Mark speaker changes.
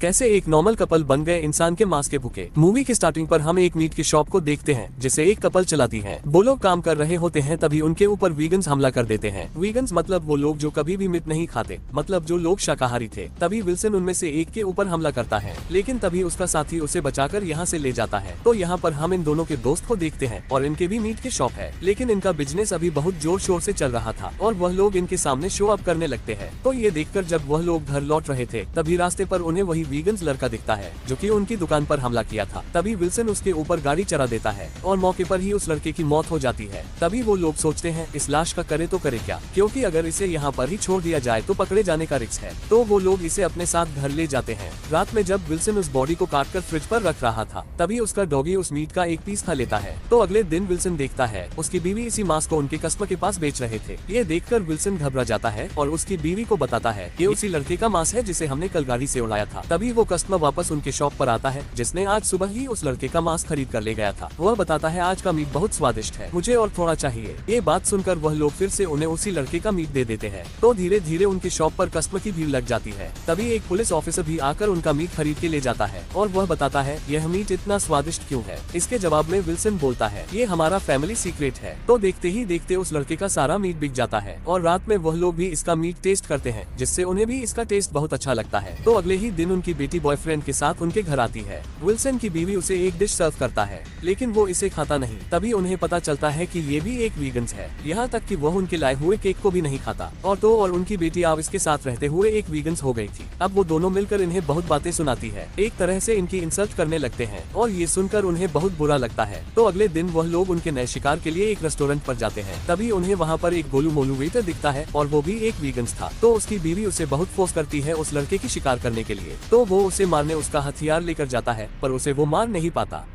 Speaker 1: कैसे एक normal couple बन गए इंसान के मांस के भूखे। मूवी की स्टार्टिंग पर हम एक मीट की शॉप को देखते हैं जिसे एक कपल चलाती है। वो लोग काम कर रहे होते हैं, तभी उनके ऊपर वीगन्स हमला कर देते हैं। वीगन्स मतलब वो लोग जो कभी भी मीट नहीं खाते, मतलब जो लोग शाकाहारी थे। तभी विल्सन उनमें से एक के ऊपर हमला करता है, लेकिन तभी उसका साथी उसे बचाकर यहाँ से ले जाता है। तो यहाँ पर हम इन दोनों के दोस्त को देखते हैं और इनके भी मीट की शॉप है, लेकिन इनका बिजनेस अभी बहुत जोर शोर से चल रहा था और वह लोग इनके सामने शो अप करने लगते हैं। तो ये देखकर जब वह लोग घर लौट रहे थे, तभी रास्ते पर उन्हें वही वीगन्स लड़का दिखता है जो कि उनकी दुकान पर हमला किया था। तभी विल्सन उसके ऊपर गाड़ी चढ़ा देता है और मौके पर ही उस लड़के की मौत हो जाती है। तभी वो लोग सोचते हैं इस लाश का करे तो करे क्या, क्योंकि अगर इसे यहाँ पर ही छोड़ दिया जाए तो पकड़े जाने का रिस्क है। तो वो लोग इसे अपने साथ घर ले जाते हैं। रात में जब विल्सन उस बॉडी को काटकर फ्रिज पर रख रहा था, तभी उसका डॉगी उस मीट का एक पीस खा लेता है। तो अगले दिन विल्सन देखता है उसकी बीवी इसी मांस को उनके कस्टमर के पास बेच रहे थे। ये देखकर विल्सन घबरा जाता है और उसकी बीवी को बताता है ये उसी लड़के का मांस है जिसे हमने कल गाड़ी से उड़ाया था। तभी वो कस्टमर वापस उनके शॉप पर आता है जिसने आज सुबह ही उस लड़के का मांस खरीद कर ले गया था। वह बताता है आज का मीट बहुत स्वादिष्ट है, मुझे और थोड़ा चाहिए। ये बात सुनकर वह लोग फिर से उन्हें उसी लड़के का मीट दे देते हैं। तो धीरे धीरे उनकी शॉप पर कस्टमर की भीड़ लग जाती है। तभी एक पुलिस ऑफिसर भी आकर उनका मीट खरीद के ले जाता है और वह बताता है यह मीट इतना स्वादिष्ट क्यों है। इसके जवाब में विल्सन बोलता है ये हमारा फैमिली सीक्रेट है। तो देखते ही देखते उस लड़के का सारा मीट बिक जाता है और रात में वह लोग भी इसका मीट टेस्ट करते हैं, जिससे उन्हें भी इसका टेस्ट बहुत अच्छा लगता है। तो अगले ही दिन उनकी बेटी बॉयफ्रेंड के साथ उनके घर आती है। विल्सन की बीवी उसे एक डिश सर्व करता है, लेकिन वो इसे खाता नहीं। तभी उन्हें पता चलता है कि ये भी एक वीगन्स है, यहाँ तक कि वह उनके लाए हुए केक को भी नहीं खाता। और उनकी बेटी अब इसके साथ रहते हुए एक वीगन्स हो गई थी। अब वो दोनों मिलकर इन्हें बहुत बातें सुनाती है, एक तरह से इनकी इंसल्ट करने लगते हैं और ये सुनकर उन्हें बहुत बुरा लगता है। तो अगले दिन वह लोग उनके नए शिकार के लिए एक रेस्टोरेंट पर जाते हैं। तभी उन्हें वहाँ पर एक गोलू मोलू वेटर दिखता है और वो भी एक वीगन्स था। तो उसकी बीवी उसे बहुत फोर्स करती है उस लड़के की शिकार करने के लिए। तो वो उसे मारने उसका हथियार लेकर जाता है, पर उसे वो मार नहीं पाता।